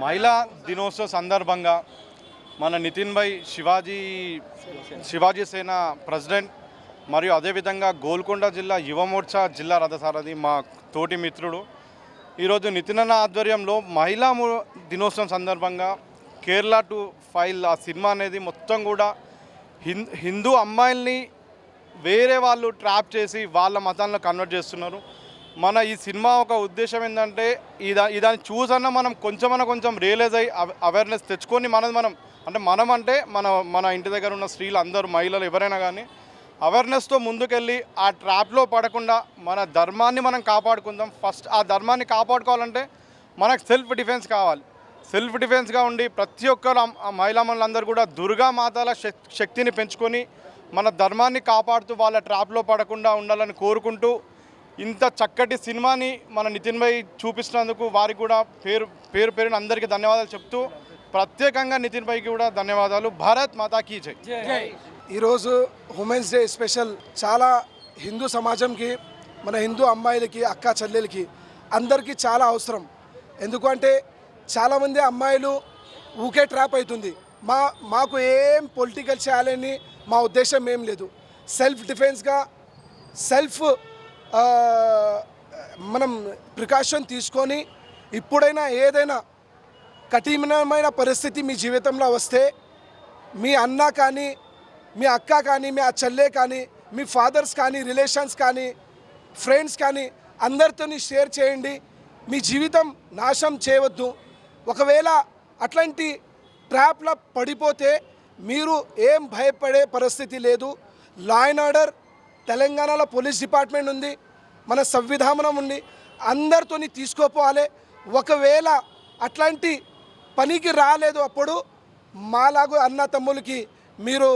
మహిళా దినోత్సవ సందర్భంగా మన నితిన్ భాయ్ శివాజీ సేన ప్రెసిడెంట్ మరియు అదేవిధంగా గోల్కొండ జిల్లా యువమోర్చా జిల్లా రథసారథి మా తోటి మిత్రుడు ఈరోజు నితిన్ అన్న ఆధ్వర్యంలో మహిళా దినోత్సవం సందర్భంగా కేరళ టు ఫైల్ ఆ సినిమా అనేది మొత్తం కూడా హిందూ అమ్మాయిల్ని వేరే వాళ్ళు ట్రాప్ చేసి వాళ్ళ మతాలను కన్వర్ట్ చేస్తున్నారు. మన ఈ సినిమా ఒక ఉద్దేశం ఏంటంటే దాన్ని చూసన్నా మనం కొంచెం రియలైజ్ అయ్యి అవేర్నెస్ తెచ్చుకొని మనం అంటే మన ఇంటి దగ్గర ఉన్న స్త్రీలు అందరూ మహిళలు ఎవరైనా కానీ అవేర్నెస్తో ముందుకెళ్ళి ఆ ట్రాప్లో పడకుండా మన ధర్మాన్ని మనం కాపాడుకుందాం. ఫస్ట్ ఆ ధర్మాన్ని కాపాడుకోవాలంటే మనకు సెల్ఫ్ డిఫెన్స్ కావాలి. సెల్ఫ్ డిఫెన్స్గా ఉండి ప్రతి ఒక్కరు మహిళామణులందరూ కూడా దుర్గా మాతల శక్తిని పెంచుకొని మన ధర్మాన్ని కాపాడుతూ వాళ్ళ ట్రాప్లో పడకుండా ఉండాలని కోరుకుంటూ ఇంత చక్కటి సినిమాని మన నితిన్ భాయ్ చూపిస్తున్నందుకు వారికి కూడా పేరున అందరికీ ధన్యవాదాలు చెప్తూ ప్రత్యేకంగా నితిన్ భాయ్కి కూడా ధన్యవాదాలు. భారత్ మాతా కీ జై. ఈరోజు ఉమెన్స్ డే స్పెషల్. చాలా హిందూ సమాజంకి మన హిందూ అమ్మాయిలకి అక్క చెల్లెలకి అందరికీ చాలా అవసరం. ఎందుకంటే చాలామంది అమ్మాయిలు ఊకే ట్రాప్ అవుతుంది. మాకు ఏం పొలిటికల్ చేయాలని మా ఉద్దేశం ఏం లేదు. సెల్ఫ్ డిఫెన్స్గా మనం ప్రికాషన్ తీసుకొని ఇప్పుడైనా ఏదైనా కఠినమైన పరిస్థితి మీ జీవితంలో వస్తే మీ అన్న కానీ మీ అక్క కానీ మీ చెల్లె కానీ మీ ఫాదర్స్ కానీ రిలేషన్స్ కానీ ఫ్రెండ్స్ కానీ అందరితో షేర్ చేయండి. మీ జీవితం నాశనం చేయవద్దు. ఒకవేళ అట్లాంటి ట్రాప్లో పడిపోతే మీరు ఏం భయపడే పరిస్థితి లేదు. లా అండ్ ఆర్డర్ తెలంగాణలో పోలీస్ డిపార్ట్మెంట్ ఉంది, మన సంవిధానం ఉంది, అందరితో తీసుకోపోవాలి. ఒకవేళ అట్లాంటి పనికి రాలేదు అప్పుడు మాలాగు అన్న తమ్ములకి మీరు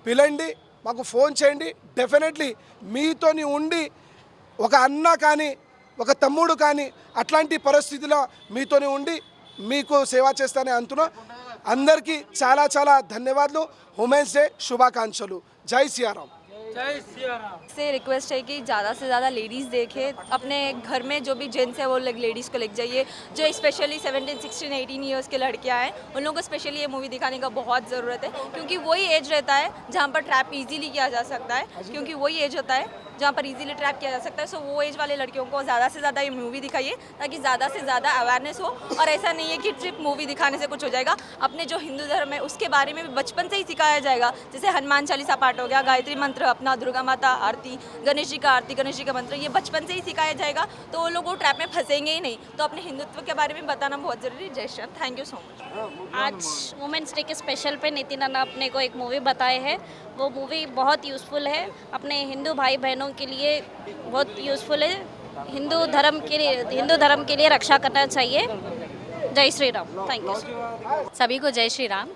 పిలండి, మాకు ఫోన్ చేయండి. డెఫినెట్లీ మీతోని ఉండి ఒక అన్న కానీ ఒక తమ్ముడు కానీ అట్లాంటి పరిస్థితిలో మీతోని ఉండి మీకు సేవ చేస్తానే అంటున్నా. అందరికీ చాలా చాలా ధన్యవాదాలు. ఉమెన్స్ డే శుభాకాంక్షలు. జై సియారాం. से रिक्वेस्ट है कि ज़्यादा से ज़्यादा लेडीज़ देखें. अपने घर में जो भी जेंट्स है वो लेडीज़ को लेके जाइए. जो स्पेशली 17, 16, 18 ईयर्स के लड़कियां हैं उन लोगों को स्पेशली ये मूवी दिखाने का बहुत ज़रूरत है. क्योंकि वही एज रहता है जहाँ पर ट्रैप इजीली किया जा सकता है. क्योंकि वही एज होता है जहाँ पर इजीली ट्रैप किया जा सकता है. सो वो एज वाले लड़कियों को ज़्यादा से ज़्यादा ये मूवी दिखाइए ताकि ज़्यादा से ज़्यादा अवेयरनेस हो. और ऐसा नहीं है कि सिर्फ मूवी दिखाने से कुछ हो जाएगा. अपने जो हिंदू धर्म है उसके बारे में भी बचपन से ही सिखाया जाएगा. जैसे हनुमान चालीसा पाठ हो गया, गायत्री मंत्र, अपना दुर्गा माता आरती, गणेश जी का आरती, गणेश जी का मंत्र, ये बचपन से ही सिखाया जाएगा. तो वो लोग वो ट्रैप में फंसेंगे ही नहीं. तो अपने हिंदुत्व के बारे में बताना बहुत ज़रूरी. जय Shri Ram. Thank you so much. आज वुमेंस डे के स्पेशल पे नितिन अन्ना अपने को एक मूवी बताए हैं. वो मूवी बहुत यूज़फुल है. अपने हिंदू भाई बहनों के लिए बहुत यूज़फुल है. हिंदू धर्म के लिए रक्षा करना चाहिए. जय श्री राम. Thank you. सभी को जय श्री राम.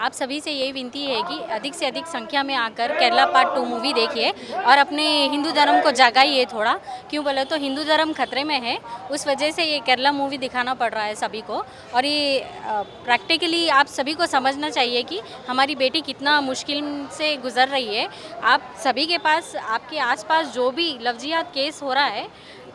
आप सभी से यही विनती है कि अधिक से अधिक संख्या में आकर केरला पार्ट 2 मूवी देखिए और अपने हिंदू धर्म को जगाइए थोड़ा. क्यों बोले तो हिंदू धर्म खतरे में है, उस वजह से ये केरला मूवी दिखाना पड़ रहा है सभी को. और ये प्रैक्टिकली आप सभी को समझना चाहिए कि हमारी बेटी कितना मुश्किल से गुजर रही है. आप सभी के पास, आपके आसपास जो भी लफ्जियात केस हो रहा है,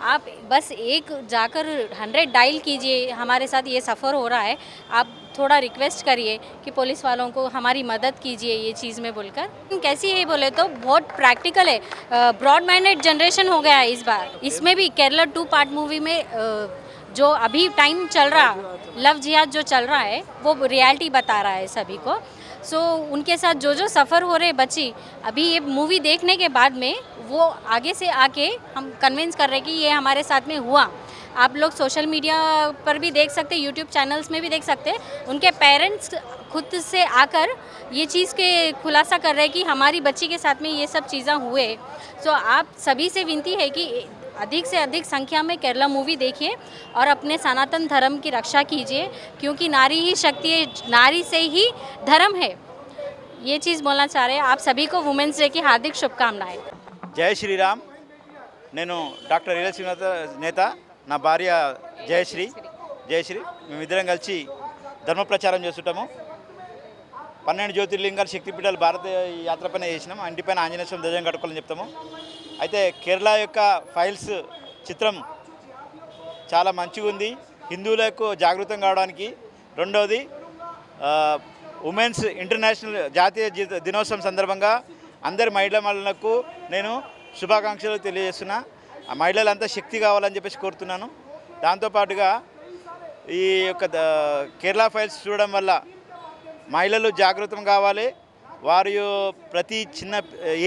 आप बस एक जाकर 100 डायल कीजिए. हमारे साथ ये सफ़र हो रहा है, आप थोड़ा रिक्वेस्ट करिए कि पुलिस वालों को हमारी मदद कीजिए ये चीज़ में बोलकर. कैसी है बोले तो बहुत प्रैक्टिकल है. ब्रॉड माइंडेड जनरेशन हो गया है इस बार. इसमें भी केरला 2 पार्ट मूवी में जो अभी टाइम चल रहा, लव जिहाद जो चल रहा है वो रियलिटी बता रहा है सभी को. सो उनके साथ जो सफ़र हो रहे बच्ची, अभी ये मूवी देखने के बाद में वो आगे से आके हम कन्विंस कर रहे कि ये हमारे साथ में हुआ. आप लोग सोशल मीडिया पर भी देख सकते, यूट्यूब चैनल्स में भी देख सकते. उनके पेरेंट्स खुद से आकर ये चीज़ के खुलासा कर रहे हैं कि हमारी बच्ची के साथ में ये सब चीज़ें हुए. सो आप सभी से विनती है कि अधिक से अधिक संख्या में केरला मूवी देखिए और अपने सनातन धर्म की रक्षा कीजिए. क्योंकि नारी ही शक्ति है, नारी से ही धर्म है. ये चीज़ बोलना चाह रहे हैं. आप सभी को वुमेंस डे की हार्दिक शुभकामनाएं. జై శ్రీరామ్. నేను డాక్టర్ ఎల్ శ్రీనాథ్ నేత, నా భార్య జయశ్రీ. మేమిద్దరం కలిసి ధర్మ ప్రచారం చేస్తుంటాము. 12 జ్యోతిర్లింగాలు శక్తిపీఠాలు భారతీయ యాత్ర పైన చేసినాం. ఇంటిపైన ఆంజనేయ స్వామి ధ్వజం కట్టుకోవాలని చెప్తాము. అయితే కేరళ యొక్క ఫైల్స్ చిత్రం చాలా మంచిగా ఉంది. హిందువులకు జాగృతం కావడానికి రెండవది ఉమెన్స్ ఇంటర్నేషనల్ జాతీయ దినోత్సవం సందర్భంగా అందరి మహిళలకు నేను శుభాకాంక్షలు తెలియజేస్తున్నా. ఆ మహిళలంతా శక్తి కావాలని చెప్పేసి కోరుతున్నాను. దాంతోపాటుగా ఈ యొక్క కేరళ ఫైల్స్ చూడడం వల్ల మహిళలు జాగృతం కావాలి. వారు ప్రతి చిన్న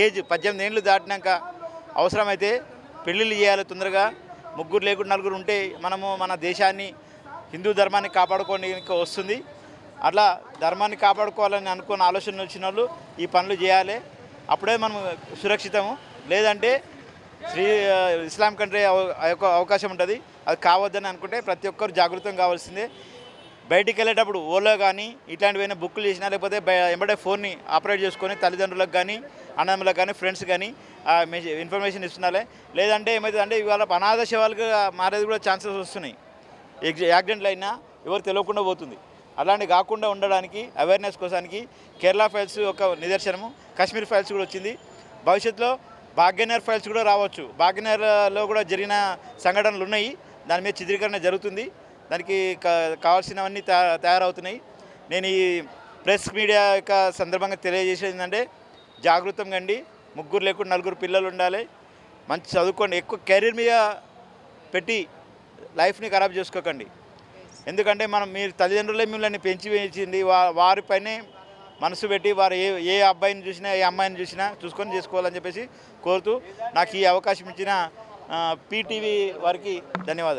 ఏజ్ 18 ఏళ్ళు దాటినాక అవసరమైతే పెళ్ళిళ్ళు చేయాలి తొందరగా. ముగ్గురు లేకుండా నలుగురు ఉంటే మనము మన దేశాన్ని హిందూ ధర్మాన్ని కాపాడుకోవడానికి వస్తుంది. అట్లా ధర్మాన్ని కాపాడుకోవాలని అనుకున్న ఆలోచన వచ్చిన వాళ్ళు ఈ పనులు చేయాలి. అప్పుడే మనం సురక్షితము. లేదంటే ఇస్లాం కంట్రీ అవకాశం ఉంటుంది. అది కావద్దని అనుకుంటే ప్రతి ఒక్కరు జాగృతం కావాల్సిందే. బయటికి వెళ్ళేటప్పుడు ఓలో కానీ ఇట్లాంటివైనా బుక్లు చేసినా లేకపోతే వెంబడే ఫోన్ని ఆపరేట్ చేసుకొని తల్లిదండ్రులకు కానీ అన్నదమ్ములకు కానీ ఫ్రెండ్స్ కానీ ఇన్ఫర్మేషన్ ఇస్తున్నారే. లేదంటే ఏమవుతుందంటే ఇవాళ అనాథ శవాలుగా మారేది కూడా ఛాన్సెస్ వస్తున్నాయి. యాక్సిడెంట్లు అయినా ఎవరు తెలియకుండా పోతుంది. అలాంటి కాకుండా ఉండడానికి అవేర్నెస్ కోసానికి కేరళ ఫైల్స్ ఒక నిదర్శనము. కాశ్మీర్ ఫైల్స్ కూడా వచ్చింది. భవిష్యత్తులో భాగ్యనగర్ ఫైల్స్ కూడా రావచ్చు. భాగ్యనగర్లో కూడా జరిగిన సంఘటనలు ఉన్నాయి. దాని మీద చిత్రీకరణ జరుగుతుంది. దానికి కావాల్సినవన్నీ తయారవుతున్నాయి. నేను ఈ ప్రెస్ మీడియా యొక్క సందర్భంగా తెలియజేసేది ఏంటంటే జాగృతంగా అండి. ముగ్గురు లేకుండా నలుగురు పిల్లలు ఉండాలి. మంచి చదువుకోండి. ఎక్కువ కెరీర్ మీద పెట్టి లైఫ్ని ఖరాబ్ చేసుకోకండి. ఎందుకంటే మీరు తల్లిదండ్రులే మిమ్మల్ని పెంచింది. వారిపైనే మనసు పెట్టి వారు ఏ అబ్బాయిని చూసినా ఏ అమ్మాయిని చూసినా చూసుకొని చేసుకోవాలని చెప్పేసి కోరుతూ నాకు ఈ అవకాశం ఇచ్చిన పీటీవీ వారికి ధన్యవాదాలు.